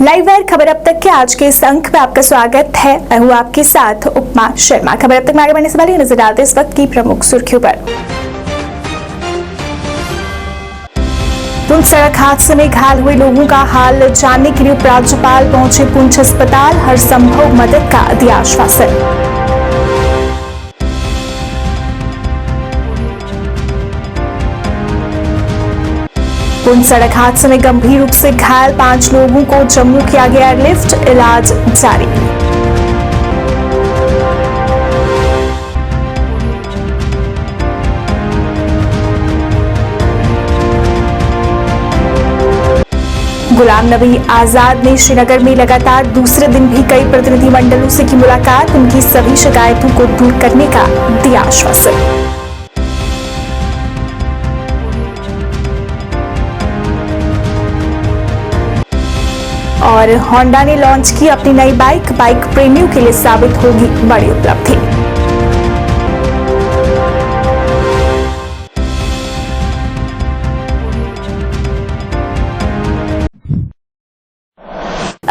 Live wire खबर अब तक के आज के इस अंक में आपका स्वागत है। मैं हूँ आपके साथ उपमा शर्मा। खबर अब तक में आगे बढ़ने से पहले नजर डालते इस वक्त की प्रमुख सुर्खियों पर। पुंछ सड़क हादसे में घायल हुए लोगों का हाल जानने के लिए उपराज्यपाल पहुंचे पुंछ अस्पताल, हर संभव मदद का दिया आश्वासन। पुंछ सड़क हादसे में गंभीर रूप से घायल 5 लोगों को जम्मू किया गया एयरलिफ्ट, इलाज जारी। गुलाम नबी आजाद ने श्रीनगर में लगातार दूसरे दिन भी कई प्रतिनिधिमंडलों से की मुलाकात, उनकी सभी शिकायतों को दूर करने का दिया आश्वासन। और होंडा ने लॉन्च की अपनी नई बाइक प्रेमियों के लिए साबित होगी बड़ी उपलब्धि।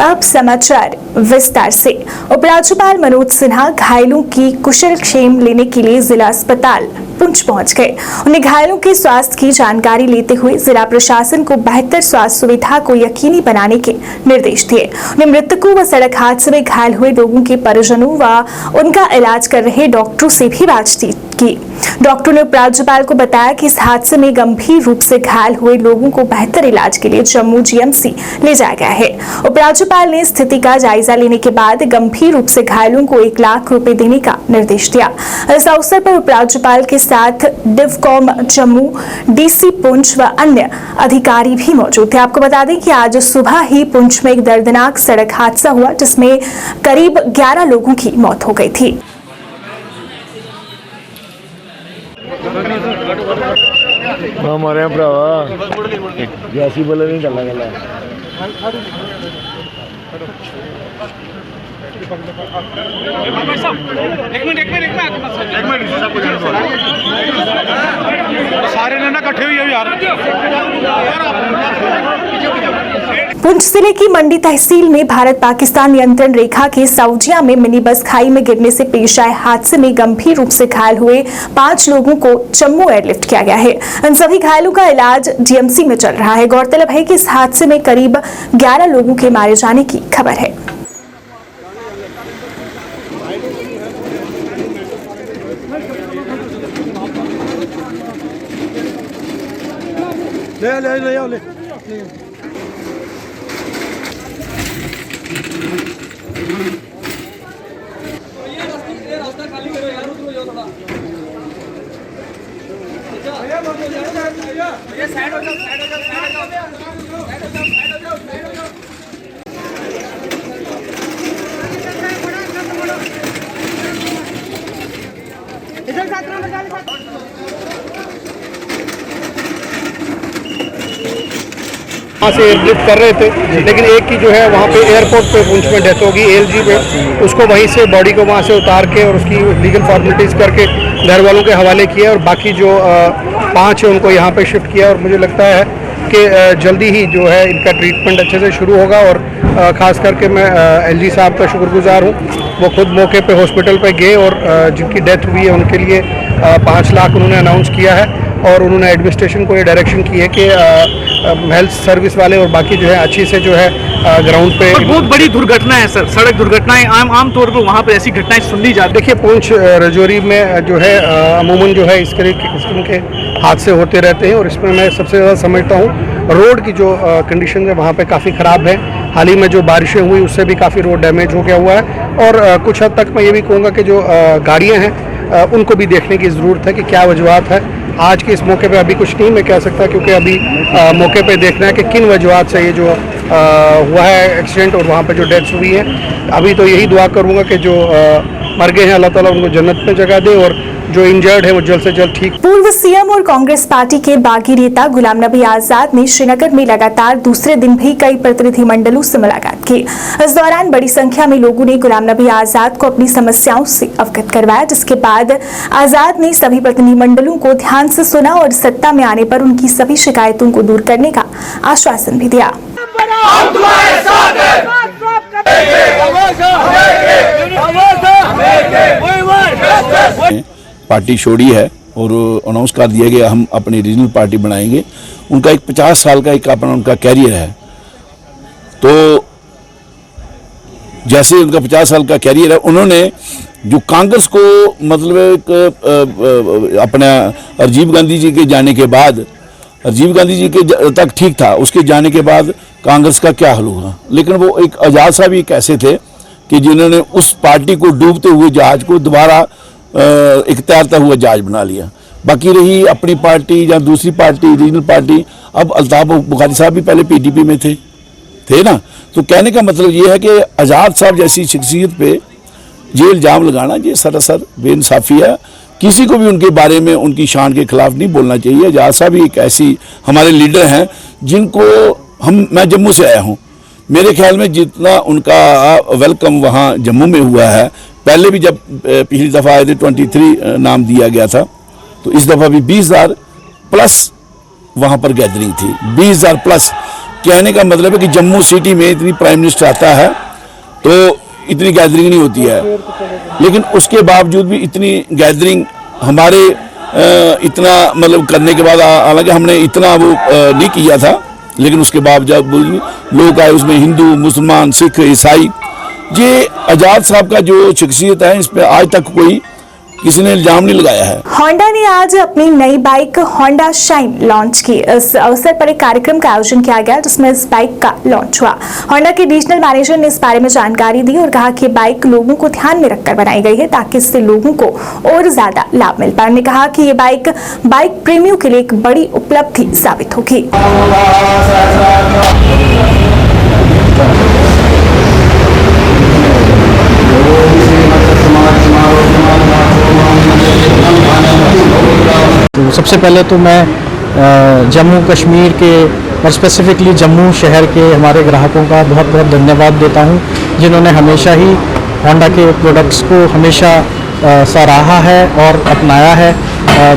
अब समाचार विस्तार से। उपराज्यपाल मनोज सिन्हा घायलों की कुशलक्षेम लेने के लिए जिला अस्पताल पुंछ पहुंच गए। उन्हें घायलों के स्वास्थ्य की जानकारी लेते हुए जिला प्रशासन को बेहतर स्वास्थ्य सुविधा को यकीनी बनाने के निर्देश दिए। उन्हें मृतकों व सड़क हादसे में घायल हुए लोगों के परिजनों व उनका इलाज कर रहे डॉक्टरों से भी बातचीत की। डॉक्टरों ने उपराज्यपाल को बताया कि इस हादसे में गंभीर रूप से घायल हुए लोगों को बेहतर इलाज के लिए जम्मू जीएमसी ले जाया गया है। उपराज्यपाल ने स्थिति का जायजा लेने के बाद गंभीर रूप से घायलों को 1 लाख रुपए देने का निर्देश दिया। इस अवसर पर उपराज्यपाल के साथ डिवकॉम जम्मू, डीसी पुंछ व अन्य अधिकारी भी मौजूद थे। आपको बता दें कि आज सुबह ही पुंछ में एक दर्दनाक सड़क हादसा हुआ जिसमें करीब 11 लोगों की मौत हो गई थी। हमारे भरावा जैसी बोले नहीं चलना गला सारे ना इकट्ठे हुई यार। पुंछ जिले की मंडी तहसील में भारत पाकिस्तान नियंत्रण रेखा के सौजिया में मिनी बस खाई में गिरने से पेश आए हादसे में गंभीर रूप से घायल हुए 5 लोगों को जम्मू एयरलिफ्ट किया गया है। इन सभी घायलों का इलाज जीएमसी में चल रहा है। गौरतलब है कि इस हादसे में करीब 11 लोगों के मारे जाने की खबर है। ले ये साइड हो जाओ, साइड हो जाओ, साइड हो जाओ, साइड हो जाओ, साइड हो जाओ, साइड हो जाओ। इधर छात्रों में डाल वहाँ से एयरलिफ्ट कर रहे थे, लेकिन एक की जो है वहाँ पे एयरपोर्ट पे पुंछ में डेथ होगी एएलजी पे। उसको वहीं से बॉडी को वहाँ से उतार के और उसकी लीगल फॉर्मेलिटीज़ करके घर वालों के हवाले किया और बाकी जो 5 है उनको यहाँ पे शिफ्ट किया। और मुझे लगता है कि जल्दी ही जो है इनका ट्रीटमेंट अच्छे से शुरू होगा। और ख़ास करके मैं एलजी साहब का शुक्रगुजार हूँ, वो खुद मौके पे हॉस्पिटल पे गए और जिनकी डेथ हुई है उनके लिए 5 लाख उन्होंने अनाउंस किया है। और उन्होंने एडमिनिस्ट्रेशन को ये डायरेक्शन की है कि हेल्थ सर्विस वाले और बाकी जो है अच्छी से जो है ग्राउंड पे। बहुत बड़ी दुर्घटना है सर, सड़क दुर्घटनाएं आम तौर पर वहाँ पे ऐसी घटनाएं सुननी जाती। देखिए पुंछ रजौरी में जो है अमूमन जो है इस किस्म के हादसे होते रहते हैं और इसमें मैं सबसे ज़्यादा समझता हूँ रोड की जो कंडीशन है वहाँ पे काफ़ी ख़राब है। हाल ही में जो बारिशें हुई उससे भी काफ़ी रोड डैमेज हो गया हुआ है। और कुछ हद तक मैं ये भी कहूँगा कि जो गाड़ियाँ हैं उनको भी देखने की ज़रूरत है कि क्या वजूहत है। आज के इस मौके पे अभी कुछ नहीं मैं कह सकता, क्योंकि अभी मौके पे देखना है कि किन वजूहत से ये जो हुआ है एक्सीडेंट और वहाँ पे जो डेथ्स हुई है। अभी तो यही दुआ करूँगा कि जो मर गए हैं अल्लाह ताला उनको जन्नत में जगह दे और जो इंजर्ड है वो जल्द से जल्द ठीक। पूर्व सीएम और कांग्रेस पार्टी के बागी नेता गुलाम नबी आजाद ने श्रीनगर में लगातार दूसरे दिन भी कई प्रतिनिधिमंडलों से मुलाकात की। इस दौरान बड़ी संख्या में लोगों ने गुलाम नबी आजाद को अपनी समस्याओं से अवगत करवाया, जिसके बाद आजाद ने सभी प्रतिनिधिमंडलों को ध्यान से सुना और सत्ता में आने पर उनकी सभी शिकायतों को दूर करने का आश्वासन भी दिया। बना, हम तुम्हारे साथ हैं, पार्टी छोड़ी है और अनाउंस कर दिया गया हम अपनी रीजनल पार्टी बनाएंगे। उनका एक 50 साल का एक अपना उनका कैरियर है, तो जैसे उनका 50 साल का कैरियर है, उन्होंने जो कांग्रेस को मतलब एक अपना राजीव गांधी जी के जाने के बाद, राजीव गांधी जी के तक ठीक था, उसके जाने के बाद कांग्रेस का क्या हाल हुआ। लेकिन वो एक आज़ाद साहब एक ऐसे थे कि जिन्होंने उस पार्टी को डूबते हुए जहाज को दोबारा एक तैरता हुआ जहाज बना लिया। बाकी रही अपनी पार्टी या दूसरी पार्टी रीजनल पार्टी, अब अल्ताफ बुखारी साहब भी पहले पीडीपी में थे ना। तो कहने का मतलब ये है कि आज़ाद साहब जैसी शख्सियत पे ये इल्ज़ाम लगाना ये सरासर बेइंसाफ़ी है। किसी को भी उनके बारे में उनकी शान के खिलाफ नहीं बोलना चाहिए। आज़ाद साहब एक ऐसी हमारे लीडर हैं जिनको मैं जम्मू से आया हूँ, मेरे ख्याल में जितना उनका वेलकम वहाँ जम्मू में हुआ है, पहले भी जब पिछली दफ़ा आए थे 23 नाम दिया गया था, तो इस दफ़ा भी 20,000 प्लस वहाँ पर गैदरिंग थी। 20,000 प्लस कहने का मतलब है कि जम्मू सिटी में इतनी प्राइम मिनिस्टर आता है तो इतनी गैदरिंग नहीं होती है, लेकिन उसके बावजूद भी इतनी गैदरिंग हमारे इतना मतलब करने के बाद, हालांकि हमने इतना वो नहीं किया था, लेकिन उसके बावजूद लोग आए, उसमें हिंदू, मुसलमान, सिख, ईसाई। ये आज़ाद साहब का जो शख्सियत है, इस पर आज तक कोई किसी ने इल्जाम नहीं लगाया है। होंडा ने आज अपनी नई बाइक होंडा शाइन लॉन्च की। इस अवसर पर एक कार्यक्रम का आयोजन किया गया जिसमें इस बाइक का लॉन्च हुआ। होंडा के रीजनल मैनेजर ने इस बारे में जानकारी दी और कहा कि बाइक लोगों को ध्यान में रखकर बनाई गई है ताकि इससे लोगों को और ज्यादा लाभ मिल पाए। उन्होंने कहा कि ये बाइक प्रेमियों के लिए एक बड़ी उपलब्धि साबित होगी। तो सबसे पहले तो मैं जम्मू कश्मीर के और स्पेसिफिकली जम्मू शहर के हमारे ग्राहकों का बहुत बहुत धन्यवाद देता हूं, जिन्होंने हमेशा ही होंडा के प्रोडक्ट्स को हमेशा सराहा है और अपनाया है।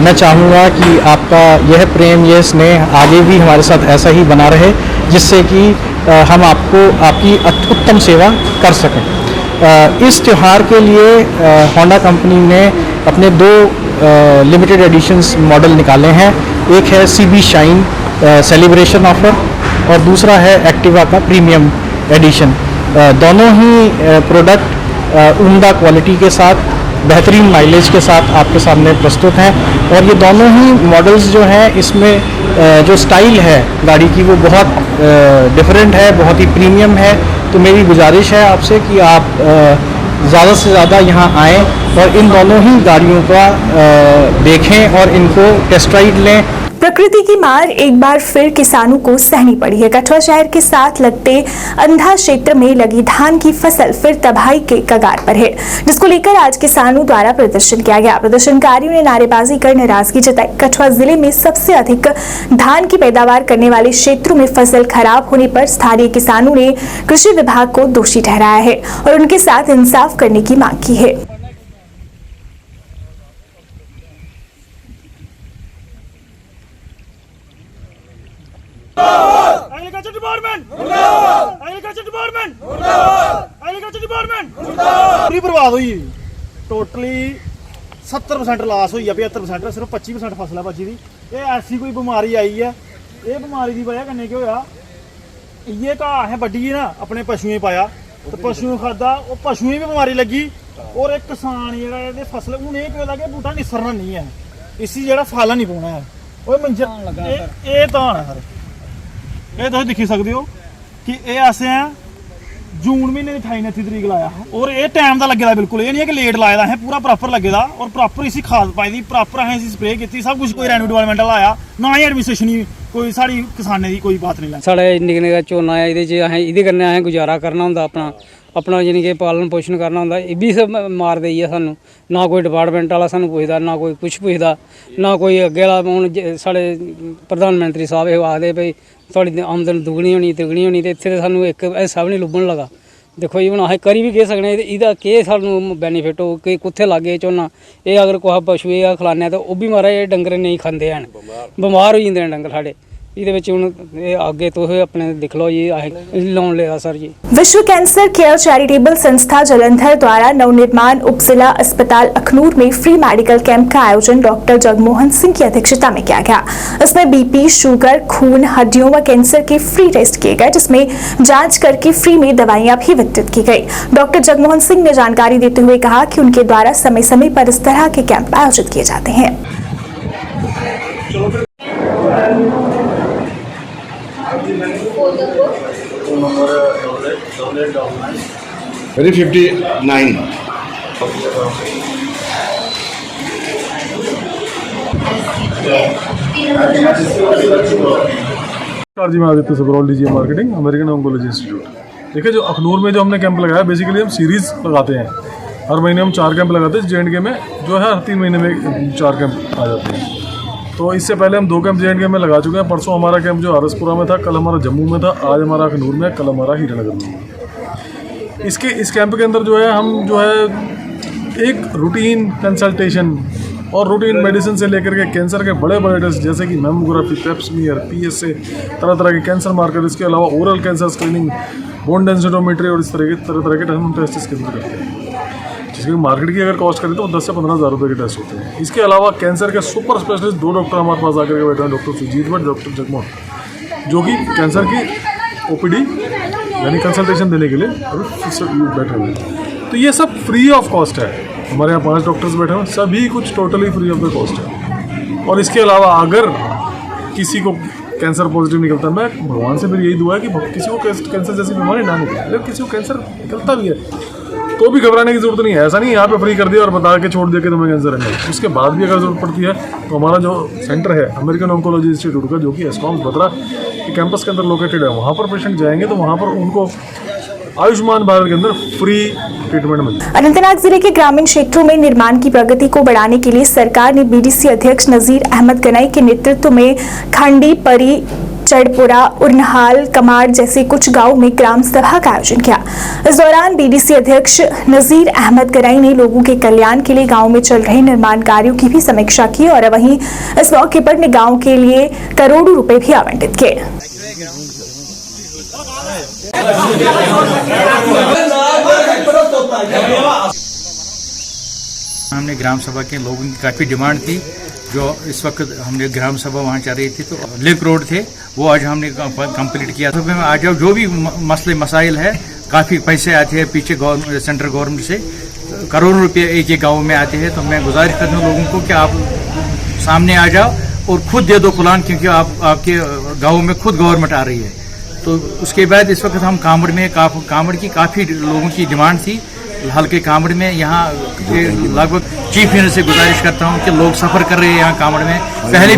मैं चाहूँगा कि आपका यह प्रेम, यह स्नेह आगे भी हमारे साथ ऐसा ही बना रहे, जिससे कि हम आपकी उत्तम सेवा कर सकें। इस त्यौहार के लिए होंडा कंपनी ने अपने 2 लिमिटेड एडिशंस मॉडल निकाले हैं। एक है CB शाइन सेलिब्रेशन ऑफर और दूसरा है एक्टिवा का प्रीमियम एडिशन। दोनों ही प्रोडक्ट उम्दा क्वालिटी के साथ, बेहतरीन माइलेज के साथ आपके सामने प्रस्तुत हैं। और ये दोनों ही मॉडल्स जो हैं, इसमें जो स्टाइल है गाड़ी की वो बहुत डिफरेंट है, बहुत ही प्रीमियम है। तो मेरी गुजारिश है आपसे कि आप ज़्यादा से ज़्यादा यहाँ आएँ और इन दोनों ही गाड़ियों का देखें और इनको टेस्ट राइड लें। प्रकृति की मार एक बार फिर किसानों को सहनी पड़ी है। कठुआ शहर के साथ लगते अंधा क्षेत्र में लगी धान की फसल फिर तबाही के कगार पर है, जिसको लेकर आज किसानों द्वारा प्रदर्शन किया गया। प्रदर्शनकारियों ने नारेबाजी कर नाराजगी जताई। कठुआ जिले में सबसे अधिक धान की पैदावार करने वाले क्षेत्रों में फसल खराब होने पर स्थानीय किसानों ने कृषि विभाग को दोषी ठहराया है और उनके साथ इंसाफ करने की मांग की है। एग्रीकल्चर डिपार्टमेंट मुर्दाबाद, एग्रीकल्चर डिपार्टमेंट मुर्दाबाद, एग्रीकल्चर डिपार्टमेंट मुर्दाबाद। पूरी बर्बाद हुई, टोटली 70% लॉस हुई है, 75% सिर्फ 25% फसल है बची दी। ये ऐसी कोई बीमारी आई है, ये बीमारी की वजह कन्नै केह् होया, इ'यै घाऽ असें बड्ढियै ना अपने पशुएं पाया ते पशुएं खाद्धा, ओह् पशुएं भी बीमारी लगी और एक किसान जेह्ड़ा एह्दे फसल हून एह् केह् होदा कि बूह्टा निस्सरना नहीं है, इसी जेह्ड़ा फल नहीं पौना है। ओह् मंजर एह् धान है सर, ये तुम दिखी सकते हो कि ये असें जून महीने की 28-29 तरीक लाया और ये टाइम का लगे दा, बिल्कुल ये नहीं है कि लेट लाए दा, असें पूरा प्रॉपर लगे दा और प्रॉपर इसी खाद पाई दी, प्रॉपर असें इसी स्प्रे की, सब कुछ। कोई रेवेन्यू डिपार्टमेंट लाया ना ही एडमिनिस्ट्रेशन कोई साड़ी किसानें की कोई बात नहीं लाई। साढ़े निक्के निक्का झोना है, एह्दे कन्नै असें गुजारा करना होंदा, अपना यानी कि पालन पोषण करना होंदा। एह् बी सब मार देई है सानूं, ना कोई डिपार्टमेंट वाला सानूं पुछदा, ना कोई कुछ पुछदा, ना कोई अग्गे आह्ला। हून साढ़े प्रधानमंत्री साहब एह् आखदे भाई थोड़ी आमदन दुगनी होनी तिगनी होनी, ते इत्थे ते सानूं इक हिस्सा बी नहीं लुब्भन लगा। देखो जी हून असें करी भी केह् सकने, एह्दा केह् सानूं बैनीफिट हो कि कुत्थै लागे झोना। एह् अगर कुसै पशुए गी खलाने तो ओह् बी महाराज डंगर नेईं खंदे हैन, बमार होई जंदे न डंगर साढ़े। ਇਹਦੇ ਵਿੱਚ ਹੁਣ ਇਹ ਅੱਗੇ ਤੋਂ ਇਹ ਆਪਣੇ देख लो ये लोन लिया सर जी। विश्व कैंसर केयर चैरिटेबल संस्था जालंधर द्वारा नवनिर्माण उप जिला अस्पताल अखनूर में फ्री मेडिकल कैंप का आयोजन डॉक्टर जगमोहन सिंह की अध्यक्षता में किया गया। इसमें बीपी, शुगर, खून, हड्डियों व कैंसर के फ्री टेस्ट किए गए, जिसमें जांच करके फ्री में दवाइयां भी वितरित की गई। डॉक्टर जगमोहन सिंह ने जानकारी देते हुए कहा कि उनके द्वारा समय समय पर इस तरह के कैंप आयोजित किए जाते हैं। Very 59. जी मैं Aditya Subrol DG marketing, American oncology institute. देखिए, जो अखनूर में जो हमने कैंप लगाया, बेसिकली हम सीरीज लगाते हैं। हर महीने हम 4 कैंप लगाते हैं। JNK में जो है हर 3 महीने में 4 कैंप आ जाते हैं। तो इससे पहले हम 2 कैंप JNK में लगा चुके हैं। परसों हमारा कैंप जो आरसपुरा में था, कल हमारा जम्मू में था, आज हमारा अखनूर में, कल हमारा हीरानगर में। इस कैंप के अंदर जो है हम जो है एक रूटीन कंसल्टेशन और रूटीन मेडिसिन से लेकर के कैंसर के बड़े बड़े टेस्ट जैसे कि मेमोग्राफी, पेप्समीयर, PSA, तरह तरह के कैंसर मार्कर, इसके अलावा oral cancer screening, bone densitometry और इस तरह के हम टेस्ट इसके अंदर करते हैं, जिसकी मार्केट की अगर कॉस्ट करें तो 10 से 15 हज़ार रुपये के टेस्ट होते हैं। इसके अलावा कैंसर के सुपर स्पेशलिस्ट 2 डॉक्टर हमारे पास आकर के बैठे हैं, डॉक्टर सुजीत भट्ट, डॉक्टर जगमोहन, जो कि कैंसर की OPD यानी कंसल्टेशन देने के लिए बैठे हुए हैं। तो ये सब फ्री ऑफ कॉस्ट है। हमारे यहाँ 5 डॉक्टर्स बैठे हुए हैं, सभी कुछ totally free of the cost है। और इसके अलावा अगर किसी को कैंसर पॉजिटिव निकलता है, मैं भगवान से मेरी यही दुआ है कि किसी को कैंसर जैसी बीमारी ना निकले। अगर किसी को कैंसर निकलता भी है तो भी घबराने की जरूरत नहीं है। ऐसा नहीं यहाँ पे फ्री कर दिया और बता के छोड़ दिया कि तुम्हें कैंसर है। उसके बाद भी अगर जरूरत पड़ती है तो हमारा जो सेंटर है अमेरिकन ऑन्कोलॉजी इंस्टीट्यूट का, जो कि एस्कॉम्स बत्रा के कैंपस के अंदर लोकेटेड है, वहाँ पर पेशेंट जाएंगे तो वहाँ पर उनको आयुष्मान भारत के अंदर फ्री ट्रीटमेंट मिलती है। अनंतनाग जिले के ग्रामीण क्षेत्रों में निर्माण की प्रगति को बढ़ाने के लिए सरकार ने BDC अध्यक्ष नजीर अहमद गनाई के नेतृत्व में खंडी, परी, चढ़पुरा, उर्नहाल, कमाड़ जैसे कुछ गांवों में ग्राम सभा का आयोजन किया। इस दौरान BDC अध्यक्ष नजीर अहमद गनाई ने लोगों के कल्याण के लिए गांव में चल रहे निर्माण कार्यों की भी समीक्षा की और वहीं इस मौके पर ने गांव के लिए करोड़ों रुपए भी आवंटित किए। हमने ग्राम सभा के लोगों की काफ़ी डिमांड थी, जो इस वक्त हमने ग्राम सभा वहाँ चल रही थी, तो लिंक रोड थे वो आज हमने कंप्लीट किया। तो आज जो भी मसले मसाइल है, काफ़ी पैसे आते हैं पीछे सेंट्रल गवर्नमेंट से, करोड़ों रुपये एक एक गाँव में आते हैं। तो मैं गुजारिश करता हूँ लोगों को कि आप सामने आ जाओ और खुद दे दो प्लान, क्योंकि आपके गाँव में खुद गवर्नमेंट आ रही है। तो उसके बाद इस वक्त हम कांवड़ में कांवड़ की काफ़ी लोगों की डिमांड थी। हल्के कांवड़ में यहाँ लगभग चीफ मिनिस्टर से गुजारिश करता हूँ कि लोग सफ़र कर रहे हैं यहाँ कांवड़ में। पहले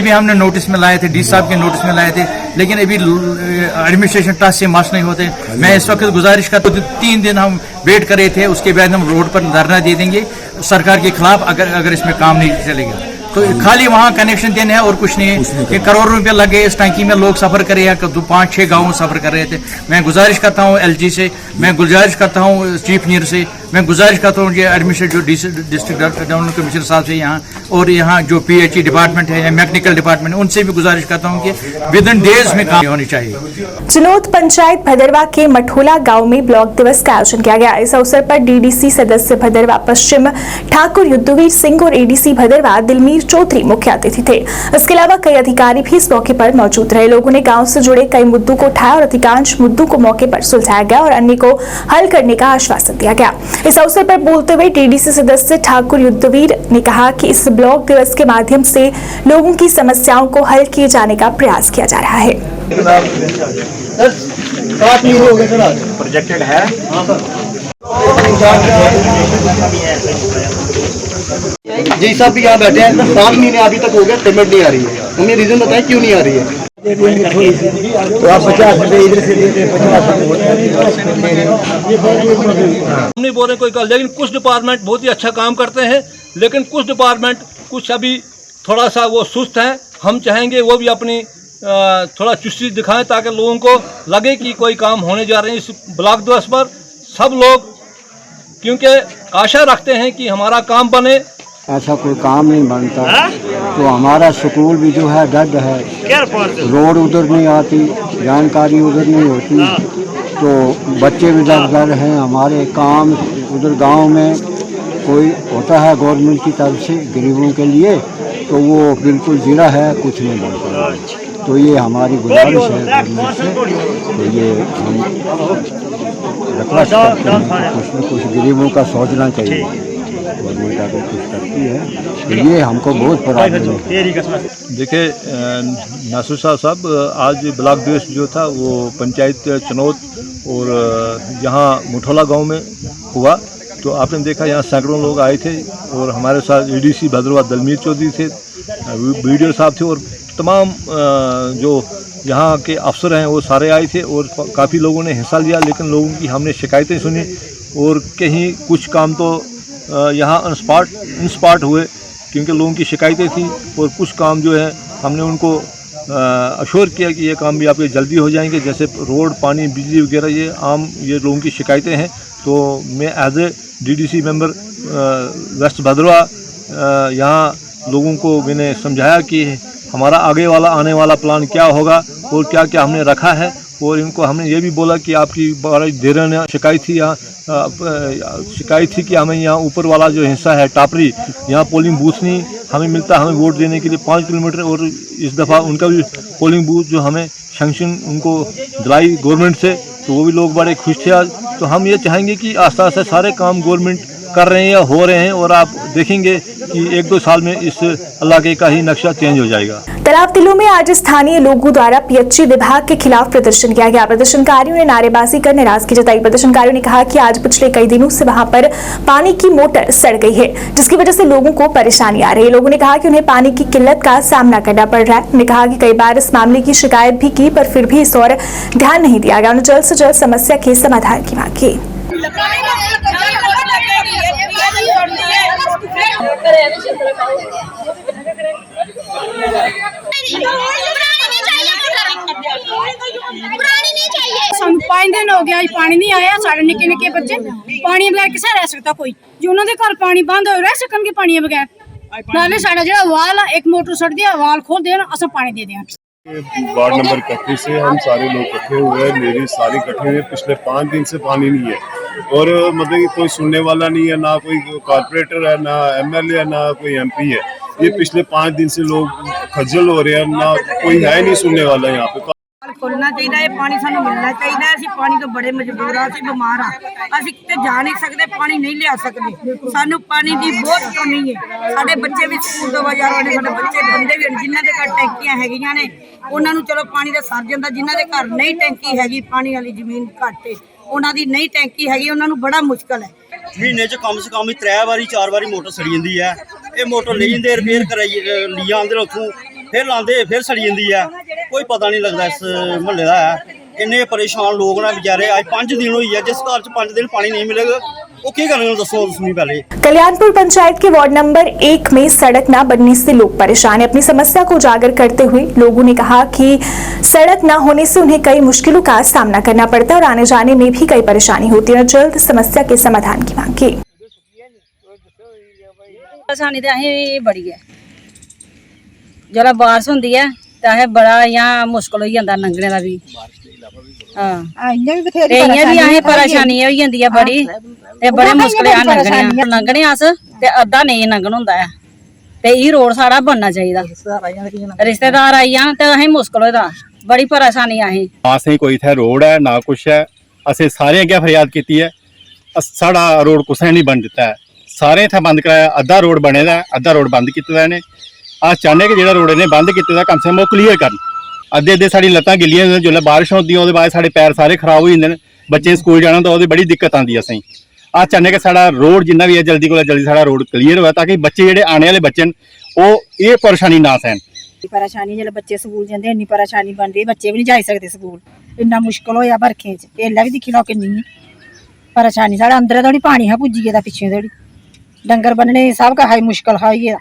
भी हमने नोटिस में लाए थे, डी साहब के नोटिस में लाए थे, लेकिन अभी एडमिनिस्ट्रेशन टास्क से मार्च नहीं होते। मैं इस वक्त गुजारिश करता हूँ, 3 दिन हम वेट कर रहे थे, उसके बाद हम रोड पर धरना दे देंगे सरकार के खिलाफ अगर इसमें काम नहीं चलेगा। तो खाली वहाँ कनेक्शन देने हैं और कुछ नहीं है कि करोड़ों रुपए लगे इस टंकी में, लोग सफ़र कर रहे हैं, 5-6 गाँव सफ़र कर रहे थे। मैं गुजारिश करता हूँ LG से, मैं गुजारिश करता हूँ चीफ इंजीनियर से, मैं गुजारिश करता हूँ ये एडमिनिस्ट्रेटिव डिस्ट्रिक्ट डेवलपमेंट कमिश्नर साहब से यहाँ, और यहाँ जो PHE डिपार्टमेंट है या मैकेनिकल डिपार्टमेंट, उनसे भी गुजारिश करता हूँ कि विद इन डेज में काम होनी चाहिए। चिनोद पंचायत भदरवा के मठोला गांव में ब्लॉक दिवस का आयोजन किया गया। इस अवसर पर DDC सदस्य भदरवा पश्चिम ठाकुर युद्धवीर सिंह और ADC भदरवा दिलमीर चौधरी मुख्य अतिथि थे। इसके अलावा कई अधिकारी भी इस मौके पर मौजूद रहे। लोगों ने गांव से जुड़े कई मुद्दों को उठाया और अधिकांश मुद्दों को मौके पर सुलझाया गया और अन्य को हल करने का आश्वासन दिया गया। इस अवसर पर बोलते हुए DDC सदस्य ठाकुर युद्धवीर ने कहा कि इस ब्लॉक दिवस के माध्यम से लोगों की समस्याओं को हल किए जाने का प्रयास किया जा रहा है। प्रोजेक्टेड है जी साहब भी यहाँ बैठे हैं, 7 महीने अभी तक हो गए, पेमेंट नहीं आ रही है। हमें रीजन बताएं क्यों नहीं आ रही है। तो आप 50 रुपये इधर से देते, 50 हम नहीं बोल रहे कोई गल, लेकिन कुछ डिपार्टमेंट बहुत ही अच्छा काम करते हैं, लेकिन कुछ डिपार्टमेंट कुछ अभी थोड़ा सा वो सुस्त है। हम चाहेंगे वो भी अपनी थोड़ा चुस्ती दिखाएं ताकि लोगों को लगे कि कोई काम होने जा रहे हैं। इस ब्लॉक दिवस पर सब लोग क्योंकि आशा रखते हैं कि हमारा काम बने, ऐसा कोई काम नहीं बनता। तो हमारा स्कूल भी जो है डड है, रोड उधर नहीं आती, जानकारी उधर नहीं होती, तो बच्चे भी दर हैं हमारे। काम उधर गांव में कोई होता है गवर्नमेंट की तरफ से गरीबों के लिए, तो वो बिल्कुल ज़ीरो है, कुछ नहीं बनता। तो ये हमारी गुजारिश है गवर्नमेंट से, तो ये हम रिक्वेस्ट करते हैं कुछ न कुछ गरीबों का सोचना चाहिए। गवर्नमेंट अगर कुछ करती है तो ये हमको बहुत प्रॉब्लम है। देखिए नासुर साहब आज ब्लॉक दिवस जो था वो पंचायत चनौत और यहाँ मुठोला गांव में हुआ। तो आपने देखा यहाँ सैकड़ों लोग आए थे और हमारे साथ एडीसी भद्रवा दलमीर चौधरी थे, वीडियो साहब थे और तमाम जो यहाँ के अफसर हैं वो सारे आए थे और काफ़ी लोगों ने हिस्सा लिया। लेकिन लोगों की हमने शिकायतें सुनी और कहीं कुछ काम तो यहाँ इंस्पार्ट हुए क्योंकि लोगों की शिकायतें थी, और कुछ काम जो है हमने उनको अश्योर किया कि ये काम भी आपके जल्दी हो जाएंगे, जैसे रोड, पानी, बिजली वगैरह, ये आम ये लोगों की शिकायतें हैं। तो मैं as a DDC member west Bhadarwah यहाँ लोगों को मैंने समझाया कि हमारा आगे वाला आने वाला प्लान क्या होगा और क्या क्या हमने रखा है, और इनको हमने ये भी बोला कि आपकी बड़ी देर ने शिकायत थी कि हमें यहाँ ऊपर वाला जो हिस्सा है टापरी, यहाँ पोलिंग बूथ नहीं हमें मिलता, हमें वोट देने के लिए 5 किलोमीटर, और इस दफ़ा उनका भी पोलिंग बूथ जो हमें सैंक्शन उनको दिलाई गवर्नमेंट से, तो वो भी लोग बड़े खुश थे आज। तो हम ये चाहेंगे कि आस्ते आस्ते सारे काम गवर्नमेंट कर रहे हैं या हो रहे हैं, और आप देखेंगे कि 1-2 साल में इस इलाके का ही नक्शा चेंज हो जाएगा। तालाब तिल्लू में आज स्थानीय लोगों द्वारा पीएचई विभाग के खिलाफ प्रदर्शन किया गया। प्रदर्शनकारियों ने नारेबाजी कर नाराजगी जताई। प्रदर्शनकारियों ने कहा कि आज पिछले कई दिनों से वहां पर पानी की मोटर सड़ गई है, जिसकी वजह से लोगों को परेशानी आ रही है। लोगों ने कहा कि उन्हें पानी की किल्लत का सामना करना पड़ रहा है। उन्होंने कहा कि कई बार इस मामले की शिकायत भी की, पर फिर भी इस ओर ध्यान नहीं दिया गया। उन्होंने जल्द से जल्द समस्या के समाधान की मांग की। ਸਾਨੂੰ 5 दिन हो गया पानी नहीं आया। साढ़े निके निके बच्चे पानी बगैर किसे रह सकता कोई, जो उन्होंने घर पानी बंद हो रह सकन के पानी बगैर। नाले साढ़ा जो वाल एक मोटर सड़ दिया, वाल खोल देना अस पानी दे दें। वार्ड नंबर 31 से हम सारे लोग इकट्ठे हुए हैं, मेरी सारी इकट्ठे हुए। पिछले 5 दिन से पानी नहीं है और मतलब कि कोई सुनने वाला नहीं है, ना कोई कारपोरेटर है, ना एमएलए है, ना कोई एमपी है। ये पिछले 5 दिन से लोग खज्जल हो रहे हैं, ना कोई है नहीं सुनने वाला यहाँ पे। खोलना चाहिए, पानी सानू मिलना चाहिए। असं पानी तो बड़े मजबूर हाँ, असं बीमार हाँ, असं कितने जा नहीं सकते, पानी नहीं लिया सकते। सानू पानी की बहुत कमी है। साढ़े बच्चे भी स्कूल तो बाजार वाले साढ़े बच्चे बंदे भी जिन्होंने घर टैंकियां हैगियां ने उन्होंने चलो पानी का सर जाता, जिन्होंने घर नहीं टैंकी हैगी, पानी वाली जमीन घट है, उन्होंने नहीं टैंकी हैगी, उन्होंने बड़ा मुश्किल है। महीने च कम से कम 3 बारी 4 बारी मोटर सड़ी जाती है। ये मोटर ले जाते रिपेयर कराई लिया आंदे उतों फिर लाते फिर सड़ी जाती है, कोई पता नहीं लगता इस महल्ले का है। इन्ने परेशान लोग ना बेचारे। आज 5 दिन हुई है, जिस घर च 5 दिन पानी नहीं मिलेगा वो क्या करेंगे दसो तुम पहले। कल्याणपुर पंचायत के वार्ड नंबर 1 में सड़क न बनने से लोग परेशान हैं। अपनी समस्या को उजागर करते हुए लोगों ने कहा कि सड़क न होने से उन्हें कई मुश्किलों का सामना करना पड़ता है और आने जाने में भी कई परेशानी होती है। जल्द समस्या के समाधान की मांग की। परेशानी तो असें बड़ी है, जरा बारिश होंदी है तो बड़ा यहाँ मुश्किल हो जाता लंघने का भी। परेशानी हो जाती है बड़ी, बड़े मुश्किल लंघने अस अद्धा नहीं लंघन होंदा है। ते ई रोड साढ़ा बनना चाहिए। रिश्तेदार आई जान तो असें मुश्किल होता, बड़ी परेशानी असें। असें कोई इत्थै रोड है ना कुछ है, असें सारे अग्गें फरियाद की है, साढ़ा रोड कुसै नहीं बन दिता है। सारे इत्थै बंद कराया, अद्धा रोड बने दा, अद्धा रोड बंद कीते दा। अस चाहने कि जो रोड इन्हें बंद किया कम से कम वो क्लीयर कर। अद्धे साड़ी लत्तां गिल्लियां जो बारिश होती है बाद साढ़े पैर सारे खराब हो जाते हैं, बच्चे स्कूल जाना तो बड़ी दिक्कत आती है। असें अस चाहने कि साड़ा रोड जिन्ना भी है जल्दी को जल्दी साड़ा रोड क्लीयर हो, ताकि बच्चे जो आने वाले बच्चे वो ये परेशानी ना सहन। परेशानी जो बच्चे स्कूल जाते इन्नी परेशानी बनती है, बच्चे भी नहीं जाई सकते स्कूल, इन्ना मुश्किल होया बरखें च। एल्लै भी दिक्खी लो किन्नी परेशानी, साढ़े अंदर थोड़ी पानी है पुज्जी गेदा, पिच्छे थोड़ी डंगर बन्नने सब का मुश्किल है।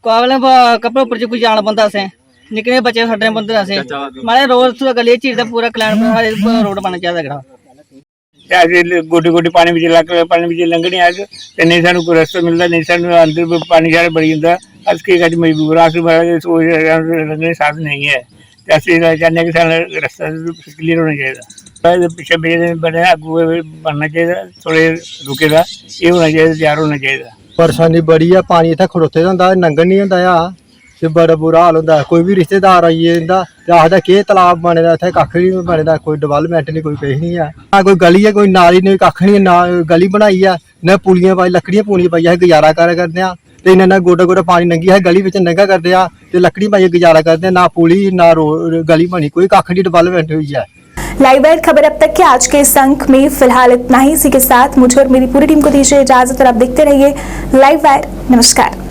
काबले कपड़े उपर कोई जान बंदा असें निकले बच्चे छड्डने बंदे असें मारे रोज गली चीज पूरा कल्याण रोड बनना चाहिए। अस गोडे गोडे पानी में लंघने अस ते नहीं सानू कोई रस्ता मिलता नहीं सानू अंदर पानी सारा बड़ी जंदा अस की अज मजबूर अस लंघने साधन नहीं है ते अस चाहते कि सारा रस्ता क्लीयर होना चाहिए पिछले बजे बने अगू बनना चाहिए थोड़े रुके दा ये होना चाहिए तैयार होना चाहिए परेशानी बड़ी है पानी इत्थै खड़ोते दा होंदा लंघन नहीं होंदा आ ते बड़ा बुरा हाल होंदा कोई भी रिश्तेदार आई जंदा ते आखदा केह् तलाब बने दा इत्थै कक्ख नहीं बने दा कोई डेवलपमेंट नहीं कोई किश नहीं है ना कोई गली है कोई नाली नहीं कक्ख नहीं ना गली बनाई है ना पुलियां पाई लकड़ियां पूनियां पाइयै अस गुजारा करदे आ ते इन्ना गोडा गोडा पानी लंघी अस गली बिच नंगा करदे आ ते लकड़ी पाइयै गुजारा करदे ना पुली ना गली बनी कोई कक्ख नहीं डेवलपमेंट हुई है। लाइव वायर खबर अब तक के आज के इस अंक में फिलहाल इतना ही। इसी के साथ मुझे और मेरी पूरी टीम को दीजिए इजाजत और आप देखते रहिए लाइव वायर। नमस्कार।